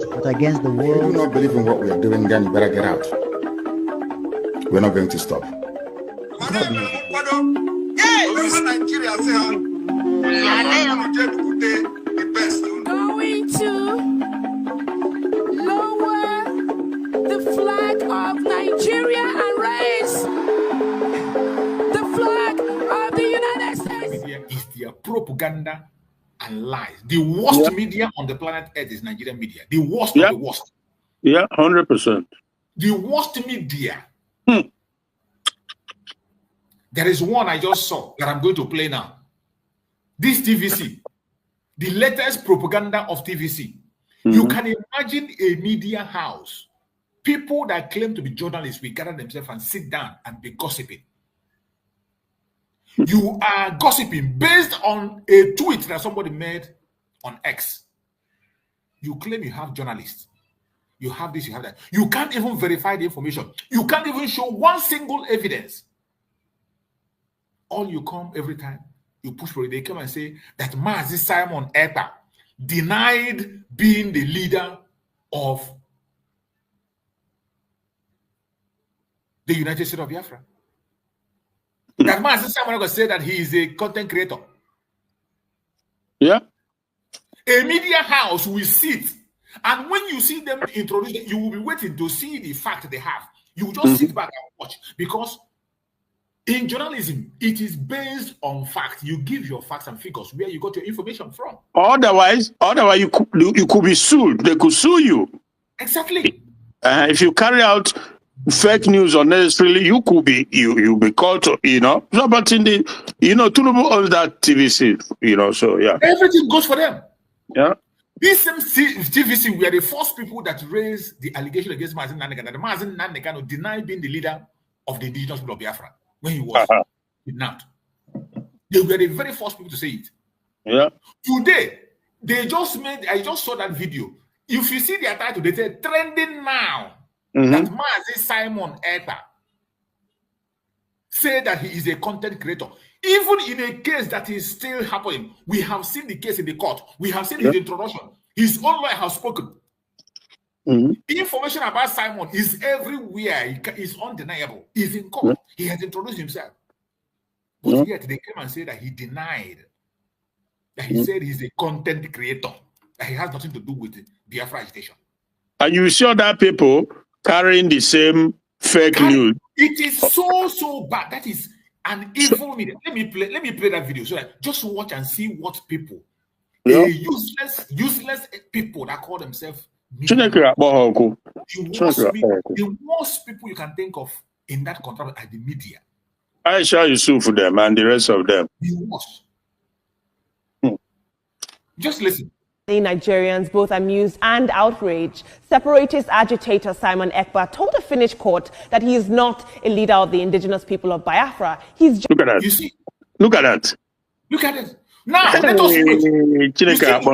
But against the world. If you do not believe in what we are doing, then you better get out. We're not going to stop. Going to lower the flag of Nigeria and raise the flag of the United States. Media is their propaganda and lies. The worst media on the planet Earth is Nigerian media. The worst of the worst. Yeah, 100%. The worst media. There is one I just saw that I'm going to play now. This TVC, the latest propaganda of TVC. You can imagine a media house. People that claim to be journalists will gather themselves and sit down and be gossiping. You are gossiping based on a tweet that somebody made on X. You claim you have journalists. You have this, you have that. You can't even verify the information. You can't even show one single evidence. All you come every time, you push for it. They come and say that Mazi Simon Ekpa denied being the leader of the United States of Biafra. That Mazi Simon Ekpa said that he is a content creator. Yeah. A media house will sit, and when you see them introduce it, you will be waiting to see the fact they have. You will just sit back and watch, because in journalism, it is based on facts. You give your facts and figures where you got your information from. Otherwise, you could be sued. They could sue you. Exactly. If you carry out fake news unnecessarily, you could be you be called to, No, but in the Tinubu owns that TVC, so yeah. Everything goes for them. Yeah. This same TVC were the first people that raised the allegation against Mazi Nnamdi, that Mazi Nnamdi denied being the leader of the indigenous people of Biafra when he was kidnapped. They were the very first people to say it. Yeah. Today, I just saw that video. If you see their title, they say trending now. That Mazi Simon Ekpa said that he is a content creator. Even in a case that is still happening, we have seen the case in the court. We have seen his introduction. His own lawyer has spoken. Information about Simon is everywhere. It's undeniable. He's in court. He has introduced himself. But yet they came and said that he denied, that he said he's a content creator, that he has nothing to do with the Biafra agitation. And you see other people carrying the same fake news. It is so bad. That is an evil media. Let me play that video so that just watch and see what people, useless people that call themselves media. The worst people you can think of in that contract are the media. Aisha Yusuf for them and the rest of them. The worst. Just listen. Nigerians, both amused and outraged. Separatist agitator Simon Ekpa told a Finnish court that he is not a leader of the indigenous people of Biafra. He's Look at that. You see? Look at that. Look at it. Now, let us wait. You see, when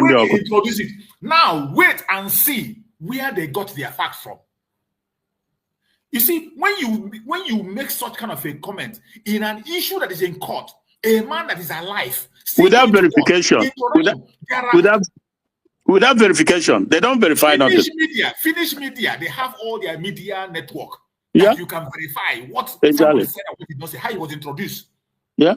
they introduce it. Now, wait and see where they got their facts from. You see, when you make such kind of a comment in an issue that is in court, a man that is alive, without verification, without verification, they don't verify nothing. Finnish media, they have all their media network. Yeah, you can verify what exactly said and what did not say, how he was introduced. Yeah,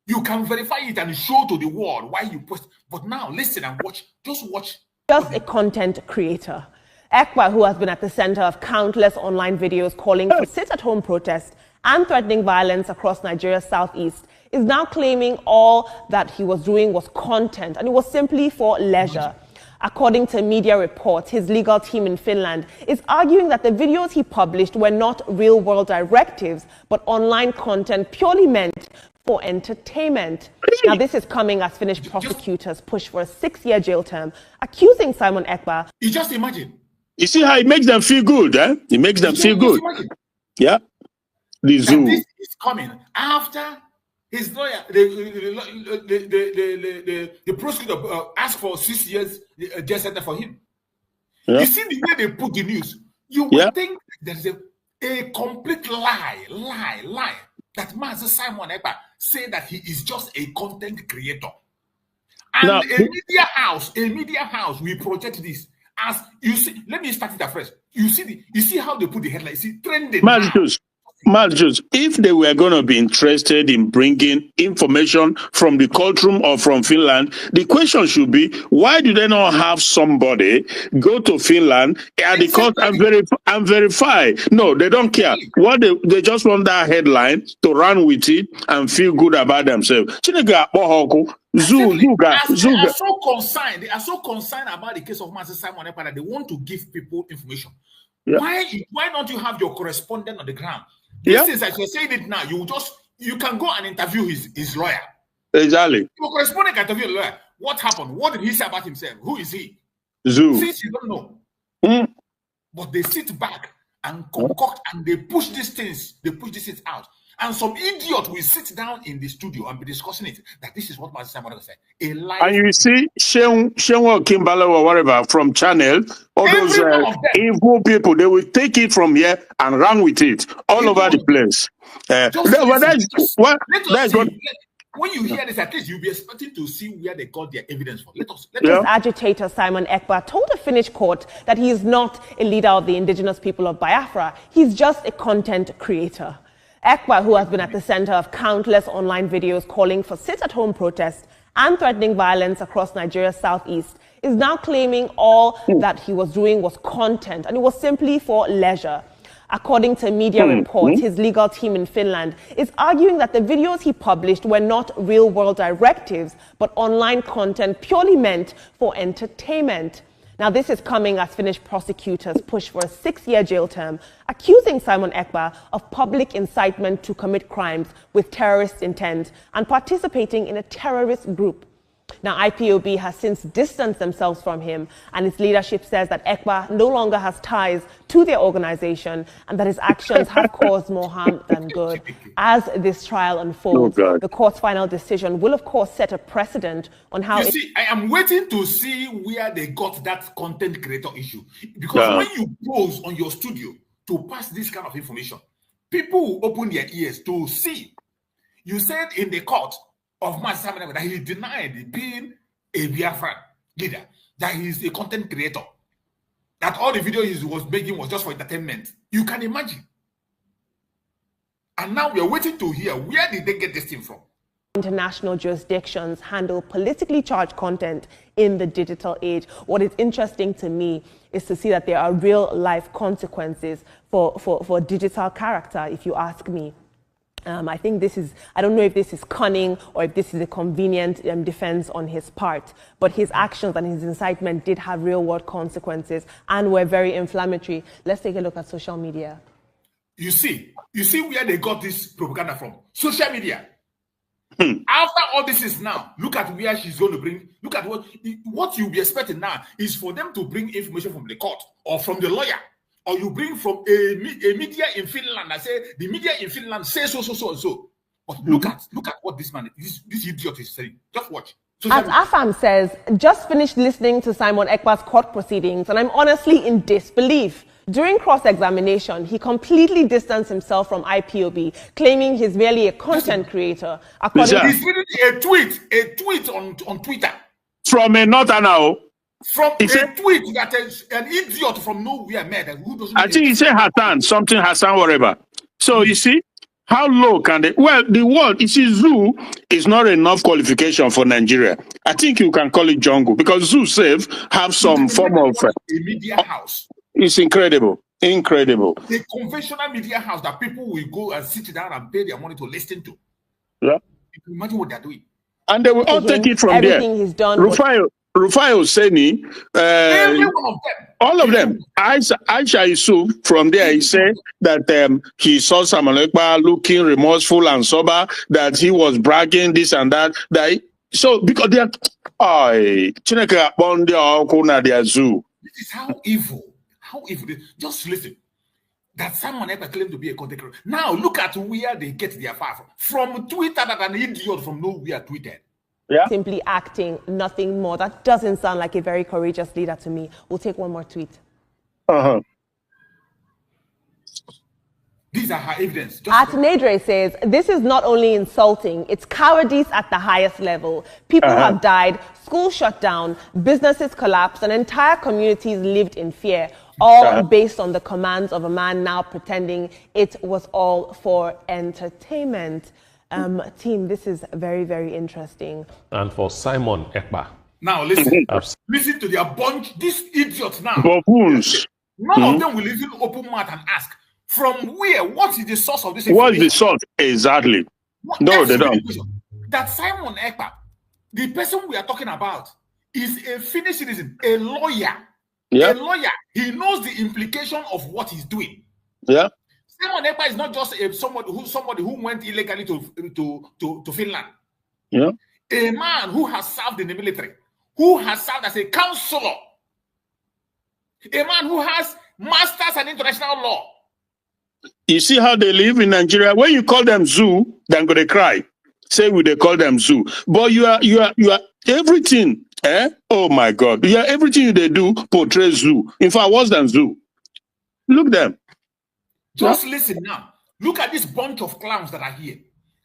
you can verify it and show to the world why you post. But now, listen and watch. Just watch. Just a content creator. Ekpa, who has been at the center of countless online videos calling for sit-at-home protests and threatening violence across Nigeria's southeast, is now claiming all that he was doing was content and it was simply for leisure. According to media reports, his legal team in Finland is arguing that the videos he published were not real-world directives, but online content purely meant for entertainment. Now, this is coming as Finnish prosecutors push for a 6-year jail term, accusing Simon Ekpa. You just imagine. You see how it makes them feel good, eh? It makes them feel good. Yeah. The zoo. And this is coming after his lawyer, the prosecutor asked for 6 years jail sentence for him. Yeah. You see the way they put the news, you would think there's a complete lie that Master Simon Ekpa say that he is just a content creator. And Now, a media house will project this as you see. Let me start it afresh. You see how they put the headline. You see trending now. Marcus, if they were going to be interested in bringing information from the courtroom or from Finland, the question should be, why do they not have somebody go to Finland at the court and verify? No, they don't care. What they just want that headline to run with it and feel good about themselves. They are so concerned. They are so concerned about the case of Master Simon Ekpa that they want to give people information. Yeah. Why don't you have your correspondent on the ground? This is as you're saying it now. You can go and interview his lawyer. Exactly. Your correspondent can interview a lawyer. What happened? What did he say about himself? Who is he? Zoo. Since you don't know, but they sit back and concoct and they push these things. They push these things out. And some idiot will sit down in the studio and be discussing it. That this is what Master Simon said. A lie. And you see, Shenwa Kimbala or whatever from Channel, all those evil people, they will take it from here and run with it all over the place. When you hear this, at least you'll be expecting to see where they got their evidence from. Let us. Agitator Simon Ekpa told a Finnish court that he is not a leader of the indigenous people of Biafra. He's just a content creator. Ekpa, who has been at the center of countless online videos calling for sit-at-home protests and threatening violence across Nigeria's southeast, is now claiming all that he was doing was content and it was simply for leisure. According to media reports, his legal team in Finland is arguing that the videos he published were not real-world directives, but online content purely meant for entertainment. Now, this is coming as Finnish prosecutors push for a 6-year jail term, accusing Simon Ekpa of public incitement to commit crimes with terrorist intent and participating in a terrorist group. Now, IPOB has since distanced themselves from him, and its leadership says that Ekpa no longer has ties to their organization and that his actions have caused more harm than good. As this trial unfolds, the court's final decision will, of course, set a precedent on how... You see, I am waiting to see where they got that content creator issue. Because when you pose on your studio to pass this kind of information, people will open their ears to see. You said in the court of Master Simon that he denied being a Biafran leader, that he is a content creator, that all the videos he was making was just for entertainment. You can imagine. And now we are waiting to hear where did they get this thing from. International jurisdictions handle politically charged content in the digital age. What is interesting to me is to see that there are real life consequences for digital character, if you ask me. I think I don't know if this is cunning or if this is a convenient defense on his part, but his actions and his incitement did have real world consequences and were very inflammatory. Let's take a look at social media. You see where they got this propaganda from? Social media. After all this is now, look at where she's going to bring, look at what you'll be expecting now is for them to bring information from the court or from the lawyer. Or you bring from a media in Finland. I say the media in Finland says so and so. But look at what this man, this idiot is saying. Just watch. As Afam says, just finished listening to Simon Ekpa's court proceedings, and I'm honestly in disbelief. During cross-examination, he completely distanced himself from IPOB, claiming he's merely a content creator. He's reading a tweet on Twitter. From a norther now. From a tweet that an idiot from nowhere made. I think he said Hassan, whatever. So you see, how low can they? Well, the word, you see, zoo is not enough qualification for Nigeria. I think you can call it jungle because zoo safe have some form of a media house. It's incredible. Incredible. The conventional media house that people will go and sit down and pay their money to listen to. Yeah. You can imagine what they're doing. And they will all take it from there. Everything he's done. Rufai Hosseini, all of them. Aisha Yusuf, from there, he said that he saw Simon Ekpa looking remorseful and sober, that he was bragging this and that. So, because they are, Chineke Bonde Okuna, they are zoo. This is how evil. Just listen. That Simon Ekpa claimed to be a content creator. Now, look at where they get their fire from. From Twitter that an idiot from nowhere tweeted. simply acting, nothing more. That doesn't sound like a very courageous leader to me. We'll take one more tweet. These are her evidence. Nedre says, this is not only insulting, it's cowardice at the highest level. People have died, schools shut down, businesses collapsed, and entire communities lived in fear, all based on the commands of a man now pretending it was all for entertainment. Team, this is very, very interesting. And for Simon Ekpa. Now listen, listen to their bunch, these idiots now. Buffoons. None of them will even open mouth and ask, from where? What is the source of this information? What is the source? Exactly. No, they don't. That Simon Ekpa, the person we are talking about, is a Finnish citizen, a lawyer. A lawyer. He knows the implication of what he's doing. Simon Ekpa is not just somebody who went illegally to Finland. A man who has served in the military, who has served as a counselor, a man who has masters in international law. You see how they live in Nigeria? When you call them zoo, they're going to cry. Say they call them zoo. But you are everything. Oh my God. You are everything they do portray zoo. In fact, worse than zoo. Look them. Just listen now. Look at this bunch of clowns that are here.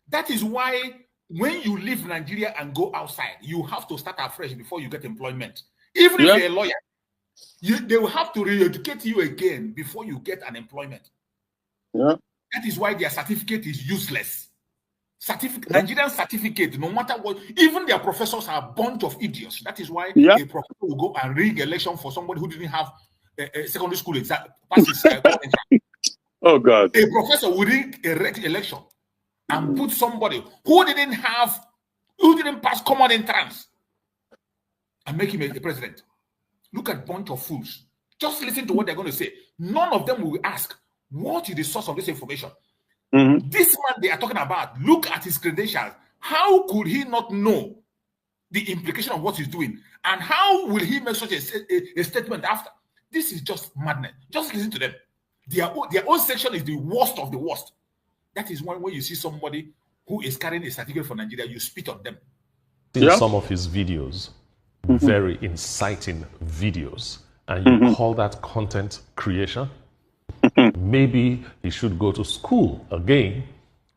That is why when you leave Nigeria and go outside, you have to start afresh before you get employment. Even if you're a lawyer, they will have to re-educate you again before you get an employment. That is why their certificate is useless. Nigerian certificate, no matter what, even their professors are a bunch of idiots. That is why a professor will go and rig election for somebody who didn't have a secondary school exam. Oh God! A professor will rig a election and put somebody who didn't pass common entrance and make him a president. Look at a bunch of fools. Just listen to what they're going to say. None of them will ask, what is the source of this information? This man they are talking about, look at his credentials. How could he not know the implication of what he's doing? And how will he make such a statement after? This is just madness. Just listen to them. Their own section is the worst of the worst. That is when you see somebody who is carrying a certificate for Nigeria, you spit on them. In some of his videos, very inciting videos, and you call that content creation? Maybe he should go to school again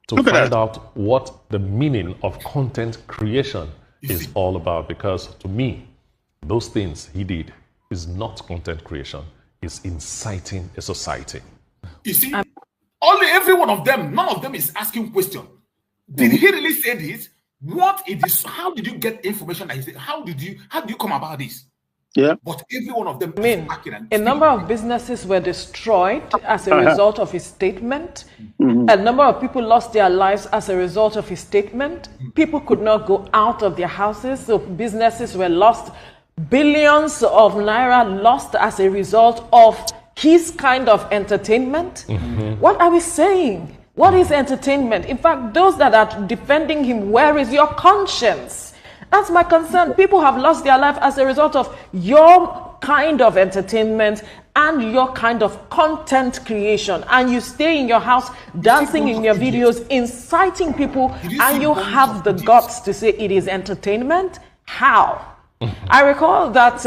to find out what the meaning of content creation is all about. Because to me, those things he did is not content creation, it's inciting a society. You see, every one of them, none of them is asking question. Did he really say this? What is this? How did you get information that he said? How did you come about this? But every one of them a number of businesses were destroyed as a result of his statement. A number of people lost their lives as a result of his statement. People could not go out of their houses, so businesses were lost. Billions of naira lost as a result of his kind of entertainment. What are we saying? What is entertainment? In fact, those that are defending him, where is your conscience? That's my concern. People have lost their life as a result of your kind of entertainment and your kind of content creation. And you stay in your house, dancing in your videos, inciting people, and you have the guts to say it is entertainment? How? I recall that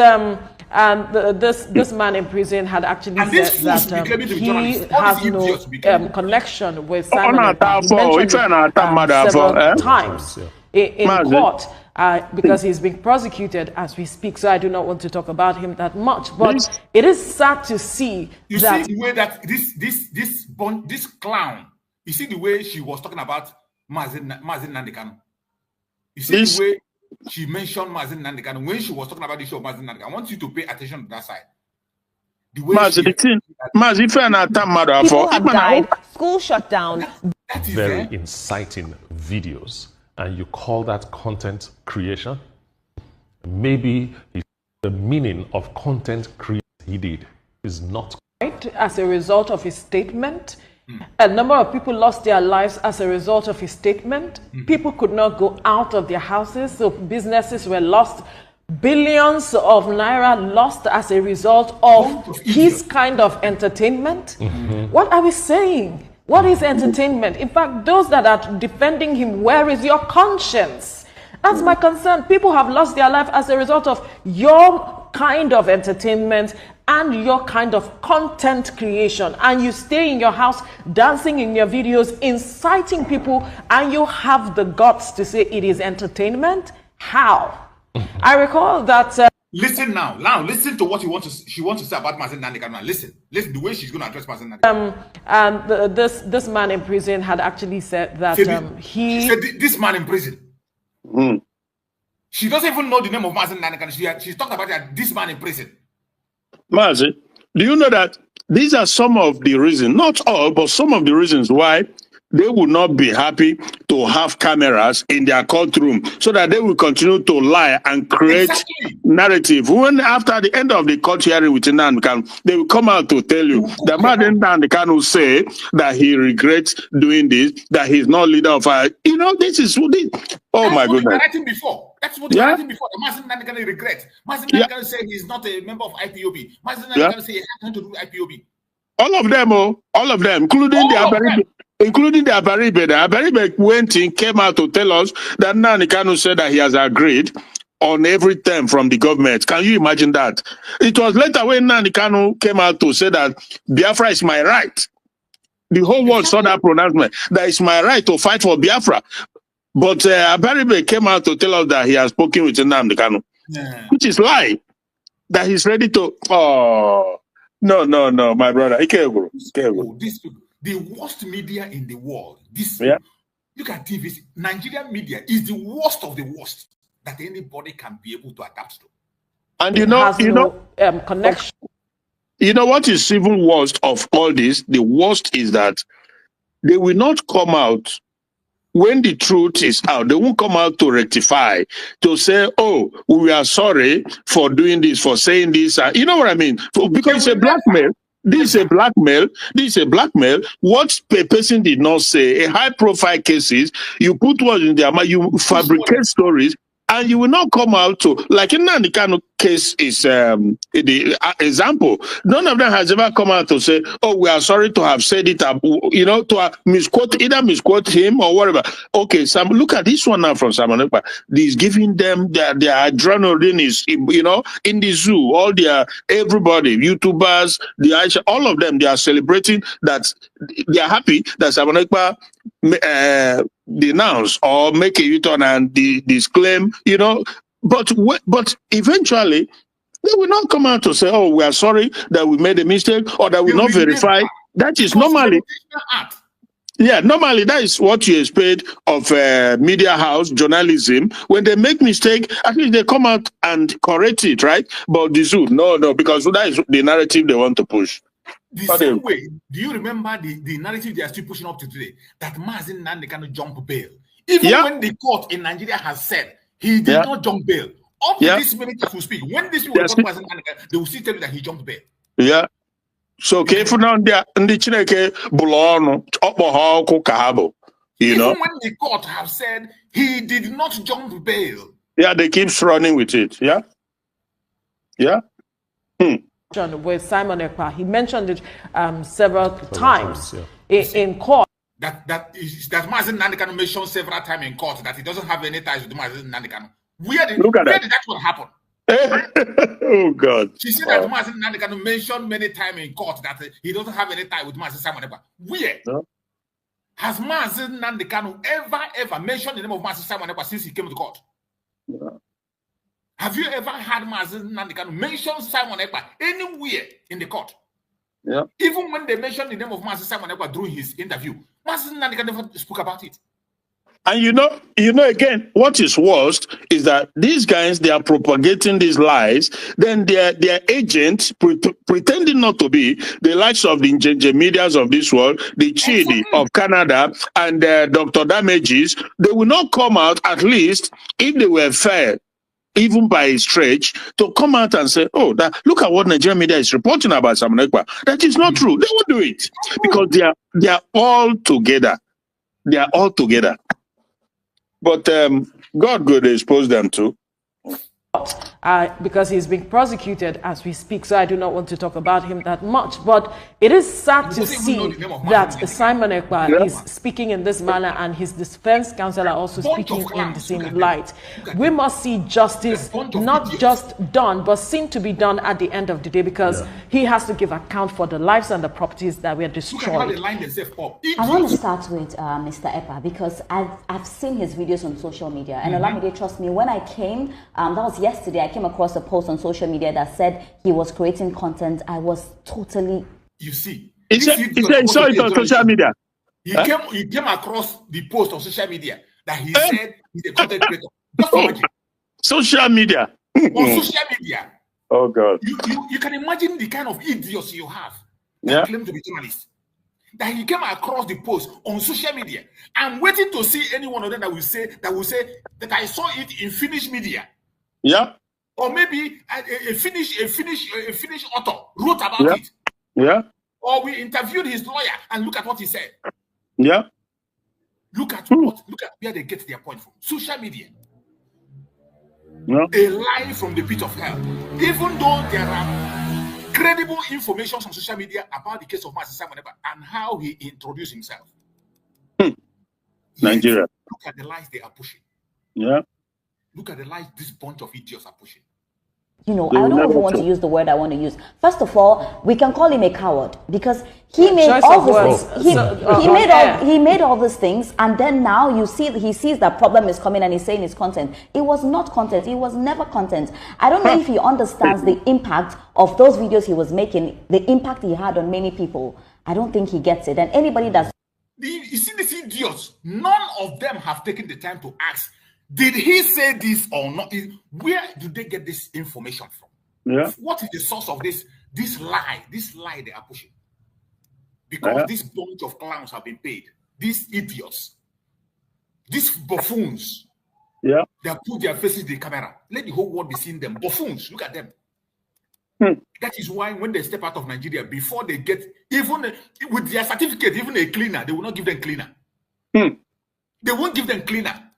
this man in prison had actually said that he has no connection with Simon. He mentioned it several times in court. Because he's being prosecuted as we speak, so I do not want to talk about him that much. But it is sad to see see the way that this clown. You see the way she was talking about Mazin Nandekano. You see the way she mentioned Mazin Nandekano when she was talking about the show of Mazin Nandekano. I want you to pay attention to that side. The way people have died, school shut down. That is very inciting videos. And you call that content creation? Maybe the meaning of content creation he did is not right as a result of his statement. A number of people lost their lives as a result of his statement. People could not go out of their houses, so businesses were lost. Billions of naira lost as a result of his kind of entertainment. What are we saying? What is entertainment? In fact, those that are defending him, where is your conscience? That's my concern. People have lost their life as a result of your kind of entertainment and your kind of content creation. And you stay in your house, dancing in your videos, inciting people, and you have the guts to say it is entertainment? How? I recall that... Listen now. Now, listen to what she wants to say about Mazen Nnamdi Kanu. Listen the way she's going to address Mazen Nnamdi Kanu. This man in prison had actually said that she said this man in prison. Mm. She doesn't even know the name of Mazen Nnamdi Kanu. She's talked about this man in prison. Mazi, do you know that these are some of the reasons, not all, but some of the reasons why they would not be happy to have cameras in their courtroom, so that they will continue to lie and create narrative. When after the end of the court hearing with Nnamdi Kanu, they will come out to tell you that Nnamdi Kanu will say that he regrets doing this, that he's not leader of our... You know, this is what they... Oh my goodness. That's what you're writing before. Mazen Nnamdi Kanu regret. Mazen Nnamdi Kanu say he's not a member of IPOB. Mazen Nnamdi Kanu say he has nothing to do with IPOB. All of them, including the Abaribe. The Abaribe went in, came out to tell us that Nnamdi Kanu said that he has agreed on every term from the government. Can you imagine that? It was later when Nnamdi Kanu came out to say that Biafra is my right. The whole world saw that pronouncement, that it's my right to fight for Biafra. But Abaribe came out to tell us that he has spoken with Nnamdi Kanu, which is lie. That he's ready to... Oh, no, my brother. The worst media in the world. Look at TV. Nigerian media is the worst of the worst that anybody can be able to adapt to. And you know, connection. You know what is even worst of all this? The worst is that they will not come out when the truth is out. They won't come out to rectify, to say, oh, we are sorry for doing this, for saying this. You know what I mean? Because it's a blackmail. This is a blackmail. This is a blackmail. What a person did not say, a high-profile cases, you put words in their mouth, you fabricate stories, and you will not come out to, like in Nnamdi Kanu case is the example. None of them has ever come out to say, oh, we are sorry to have said it, you know, to misquote him or whatever. Okay, Sam, look at this one now from Simon Ekpa. He's giving them their adrenaline is, you know, in the zoo, all their, everybody, YouTubers, the Aisha, all of them, they are celebrating that they are happy that Simon Ekpa denounce or make a U-turn and disclaim, you know, but eventually they will not come out to say, oh, we are sorry that we made a mistake or that we not verify. That is normally, normally that is what you expect of media house journalism. When they make mistake, at least they come out and correct it, right? But the zoo, no, because that is the narrative they want to push. The same way, do you remember the narrative they are still pushing up to today? That Mazen Nnamdi Kanu jump bail. Even when the court in Nigeria has said he did not jump bail. Up to this minute as we speak, when this people report Mazen Nnamdi Kanu, they will still tell you that he jumped bail. Yeah. So careful now, the Chineke Bulon, Kahabo. You know, even when the court have said he did not jump bail. Yeah, they keep running with it. Yeah. With Simon Ekpa, he mentioned it several times in court. That Mazen Nnamdi Kanu mentioned several times in court that he doesn't have any ties with Mazen Nnamdi Kanu. Where did that one happen? Oh God! She said that Mazen Nnamdi Kanu mentioned many times in court that he doesn't have any tie with Mazen Simon Ekpa. Where has Mazen Nnamdi Kanu ever mentioned the name of Mazen Simon Ekpa since he came to court? Have you ever had Mazen Nnamdi Kanu mention Simon Ekpa anywhere in the court? Yeah. Even when they mentioned the name of Mazen Simon Ekpa during his interview, Mazen Nnamdi Kanu never spoke about it. And you know, again, what is worst is that these guys, they are propagating these lies. Then their agents, pretending not to be the likes of the medias of this world, the Chidi of Canada, and Dr. Damages, they will not come out, at least if they were fair, even by a stretch, to come out and say, oh, look at what Nigerian media is reporting about Simon Ekpa. That is not true. They won't do it because they are all together. They are all together. But God could expose them too. because he's being prosecuted as we speak, so I do not want to talk about him that much. But it is sad to see that Simon Ekpa is speaking in this manner and his defense counsel are also speaking in the same light. We must see justice not just done, but seen to be done at the end of the day, because he has to give account for the lives and the properties that were destroyed. I want to start with Mr. Ekpa, because I've seen his videos on social media, and Olamide, trust me, when I came, that was yesterday, I came across a post on social media that said he was creating content. I was totally... You see, he saw it on social media. He came across the post on social media that he said he's a content creator. Just imagine. Social media. On social media. Oh God. You can imagine the kind of idiots you have that claim to be journalists. That he came across the post on social media. I'm waiting to see any one of them that will say that I saw it in Finnish media. Yeah. Or maybe a Finnish author wrote about it. Yeah. Or we interviewed his lawyer and look at what he said. Yeah. Look at where they get their point from. Social media. Yeah. A lie from the pit of hell. Even though there are credible information on social media about the case of Master Simon Ekpa and how he introduced himself. Nigeria. Look at the lies they are pushing. Yeah. Look at the lies this bunch of idiots are pushing. You know, I don't even want to use the word I want to use. First of all, we can call him a coward because he made all this. He made all these things, and then now you see he sees that problem is coming, and he's saying it's content. It was not content. It was never content. I don't know if he understands the impact of those videos he was making, the impact he had on many people. I don't think he gets it. And anybody that's you see these idiots, none of them have taken the time to ask, did he say this or not? Where do they get this information from? Yeah. What is the source of this lie? This lie they are pushing. Because this bunch of clowns have been paid. These idiots. These buffoons. Yeah. They have put their faces in the camera. Let the whole world be seeing them. Buffoons. Look at them. That is why when they step out of Nigeria, before they get, even with their certificate, even a cleaner, they will not give them cleaner. They won't give them cleaner.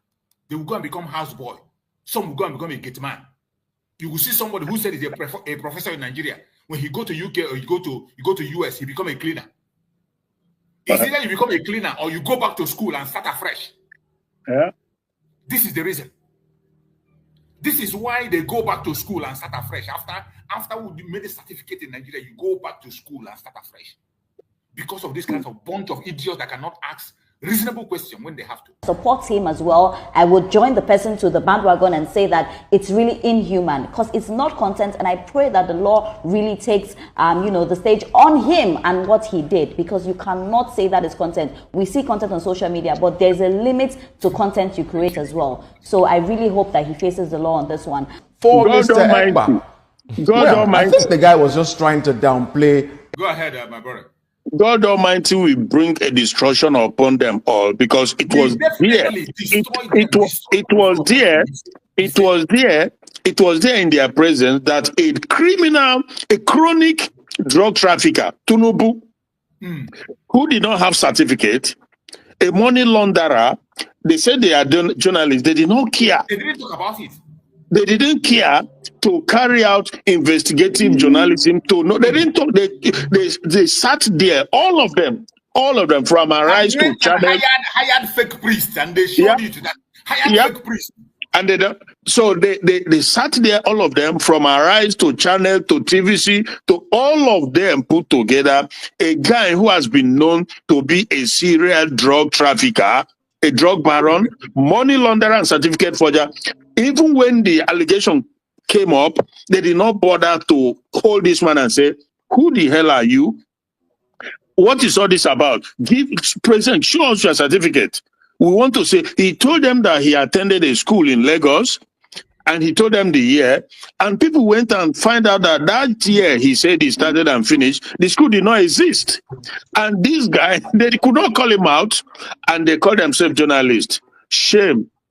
They will go and become houseboy. Some will go and become a gate man. You will see somebody who said he's a professor in Nigeria. When he go to UK or you go to US, he become a cleaner. It's either you become a cleaner or you go back to school and start afresh. Yeah. This is the reason. This is why they go back to school and start afresh. After you made a certificate in Nigeria, you go back to school and start afresh. Because of this kind of bunch of idiots that cannot ask reasonable question when they have to. Supports him as well. I would join the person to the bandwagon and say that it's really inhuman because it's not content, and I pray that the law really takes the stage on him and what he did, because you cannot say that is content. We see content on social media, but there's a limit to content you create as well. So I really hope that he faces the law on this one. For Mr. Ekpa, I think the guy was just trying to downplay. Go ahead, my brother. God Almighty will bring a destruction upon them all, because it was there. It was there in their presence that a chronic drug trafficker, Tunubu, who did not have certificate, a money launderer, they said they are journalists. They did not care. They didn't talk about it. They didn't care to carry out investigative journalism. They didn't talk. They sat there, all of them from Arise to Channel. Hired fake priests, and they showed you to that. Hired fake priests. And they sat there, all of them, from Arise to Channel to TVC to all of them put together, a guy who has been known to be a serial drug trafficker, a drug baron, money launderer, and certificate forger. Even when the allegation came up, they did not bother to hold this man and say, who the hell are you? What is all this about? President, show us your certificate. We want to say, he told them that he attended a school in Lagos, and he told them the year, and people went and find out that year he said he started and finished, the school did not exist. And this guy, they could not call him out, and they called themselves journalists.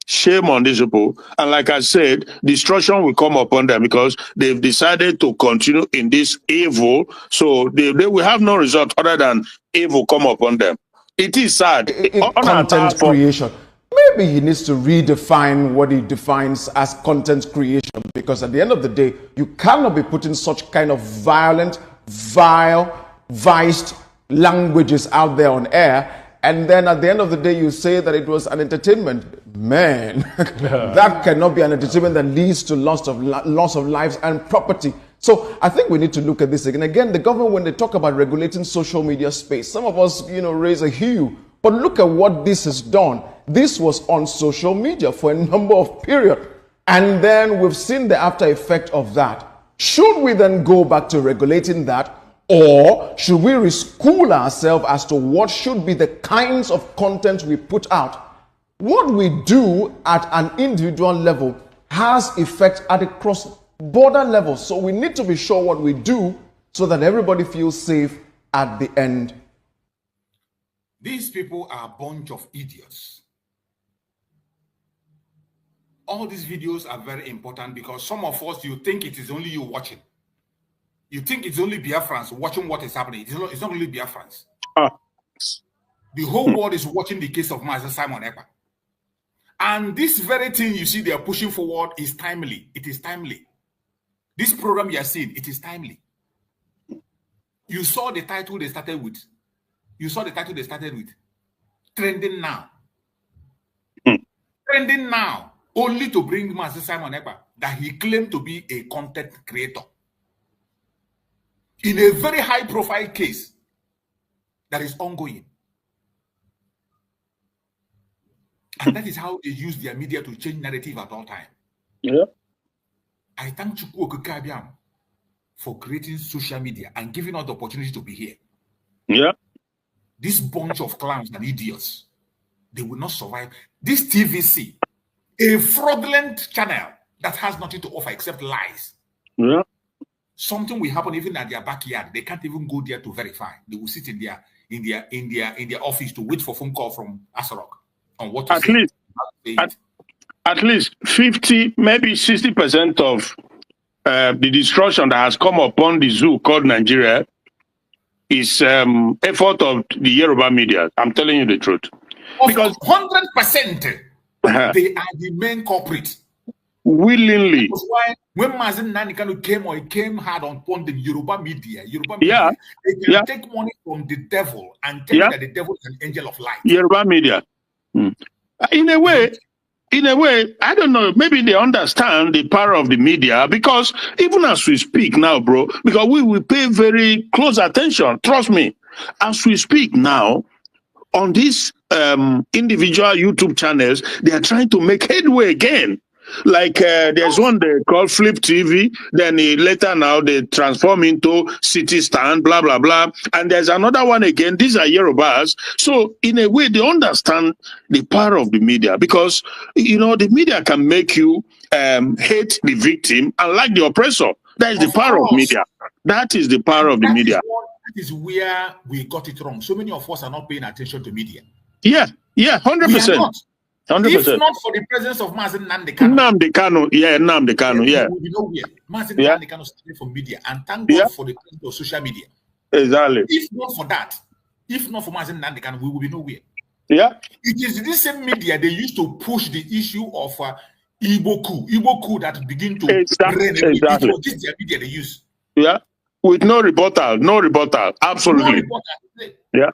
Shame on these people. And like I said, destruction will come upon them because they've decided to continue in this evil. So they will have no result other than evil come upon them. It is sad. Content creation. maybe he needs to redefine what he defines as content creation, because at the end of the day, you cannot be putting such kind of violent, vile, viced languages out there on air, and then at the end of the day, you say that it was an entertainment. Man, that cannot be an entertainment that leads to loss of lives and property. So I think we need to look at this again. Again, the government, when they talk about regulating social media space, some of us, raise a hue. But look at what this has done. This was on social media for a number of periods. And then we've seen the after effect of that. Should we then go back to regulating that? Or should we reschool ourselves as to what should be the kinds of content we put out? What we do at an individual level has effect at a cross-border level. So we need to be sure what we do so that everybody feels safe at the end. These people are a bunch of idiots. All these videos are very important because some of us, you think it is only you watching. You think it's only Biafrans watching what is happening. It's not only Biafrans. The whole world is watching the case of Master Simon Ekpa. And this very thing you see they are pushing forward is timely. It is timely. This program you are seeing, it is timely. You saw the title they started with. Trending now. Trending now. Only to bring Master Simon Ekpa that he claimed to be a content creator. In a very high profile case that is ongoing. And that is how they use their media to change narrative at all time. Yeah. I thank Chukwu Okeke for creating social media and giving us the opportunity to be here. Yeah. This bunch of clowns and idiots, they will not survive. This TVC, a fraudulent channel that has nothing to offer except lies. Yeah. Something will happen even at their backyard. They can't even go there to verify. They will sit in their office to wait for phone call from Asarok on what to say. At least 50, maybe 60% of the destruction that has come upon the zoo called Nigeria is effort of the Yoruba media. I'm telling you the truth. Because 100% they are the main culprit. Willingly. That's why when Mazen Nanikano came hard upon the Yoruba media, they can take money from the devil and tell you that the devil is an angel of light. Yoruba media. In a way, I don't know, maybe they understand the power of the media, because even as we speak now, bro, because we will pay very close attention, trust me, as we speak now, on these individual YouTube channels, they are trying to make headway again. Like there's one they call Flip TV, then later now they transform into City Stand, blah, blah, blah. And there's another one again. These are Yorubas. So in a way, they understand the power of the media, because, the media can make you hate the victim and like the oppressor. That is the power of media. That is the power of the media. That is where we got it wrong. So many of us are not paying attention to media. Yeah, 100%. 100%. If not for the presence of Mazen Nnamdi Kanu, Nnamdi Kanu, we will be nowhere. Mazen Nnamdi Kanu started from media, and thank God for the presence of social media. Exactly. If not for that, if not for Mazen Nnamdi Kanu, we will be nowhere. Yeah. It is this same media they used to push the issue of Igbo coup that begin to reign. Exactly. It was this media they use. Yeah. With no rebuttal. Absolutely. No rebuttal. Yeah.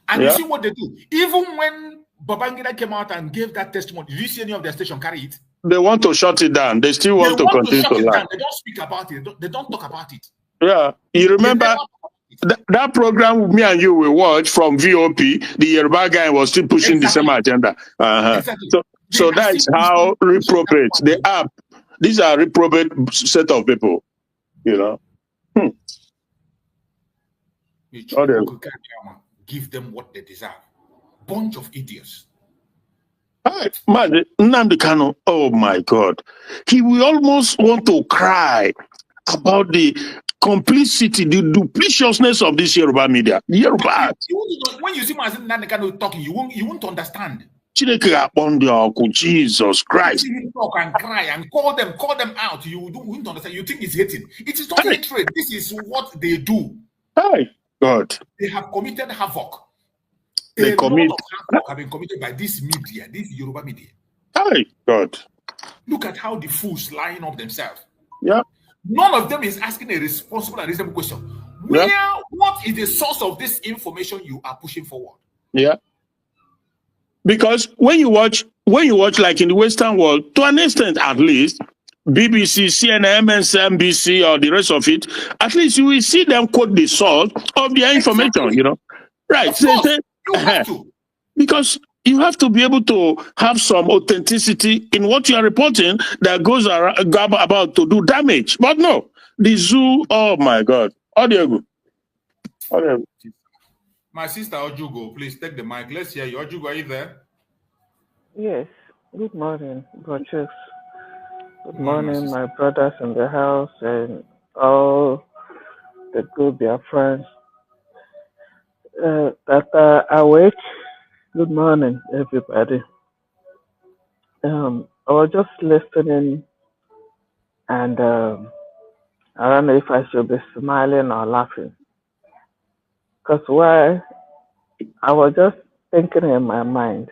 And you see what they do. Even when Babangida came out and gave that testimony, did you see any of their station carry it? They want to shut it down. They still want to continue to lie. They don't speak about it. They don't talk about it. Yeah. You remember that program with me and you will watch from VOP, the Yoruba guy was still pushing the same agenda. Exactly. So that is how reprobate they are. These are reprobate set of people, Give them what they deserve. Bunch of idiots. Man, Nnamdi Kanu, oh my God. He will almost want to cry about the complicity, the dupliciousness of this Yoruba media. Yoruba. When you see Nnamdi Kanu talking, you won't understand. Jesus Christ. You see him talk and cry and call them out. You won't understand. You think he's hating. It is not hatred. This is what they do. Hey, God. They have committed havoc. they commit. Lot of hard work have been committed by this media, this Yoruba media. Hi, God. Look at how the fools line up themselves. Yeah. None of them is asking a responsible and reasonable question. What is the source of this information you are pushing forward? Yeah. Because when you watch like in the Western world, to an extent at least, BBC, CNN, MSNBC, or the rest of it, at least you will see them quote the source of their information, you know. Right. You have to. Because you have to be able to have some authenticity in what you are reporting that goes about to do damage. But no, the zoo, oh my God. Audio. My sister Ojugo, please take the mic. Let's hear you. Ojugo, are you there? Yes. Good morning, Brochus. Good morning, my brothers in the house and all the good dear friends that are awake. Good morning, everybody. I was just listening, and I don't know if I should be smiling or laughing. Because why? I was just thinking in my mind,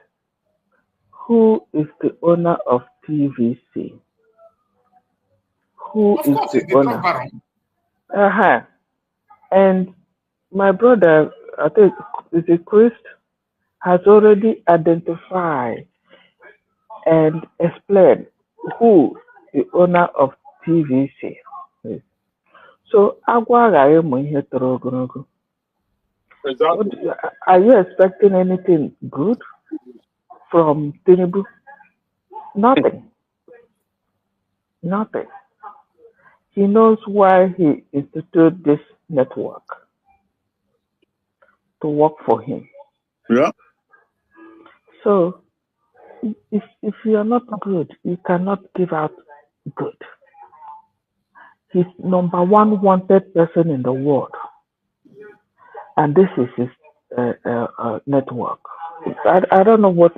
who is the owner of TVC? Who is the owner? And my brother, I think, is a Christ, has already identified and explained who the owner of TVC is. So, are you expecting anything good from Tinubu? Nothing. Nothing. He knows why he instituted this network to work for him. Yeah. So, if you are not good, you cannot give out good. He's number one wanted person in the world, and this is his network. I don't know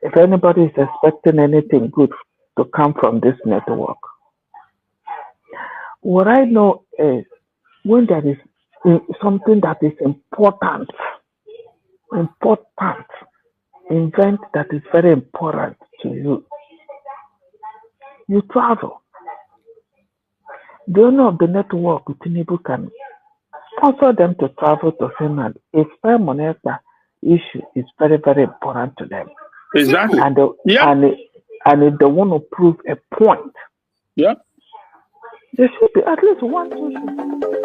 if anybody is expecting anything good to come from this network. What I know is when there is something that is important, event that is very important to you, you travel. The owner of the network, Tinubu, can sponsor them to travel to Finland if moneta issue is very, very important to them. Exactly. And if they want to prove a point, yeah, there should be at least one issue.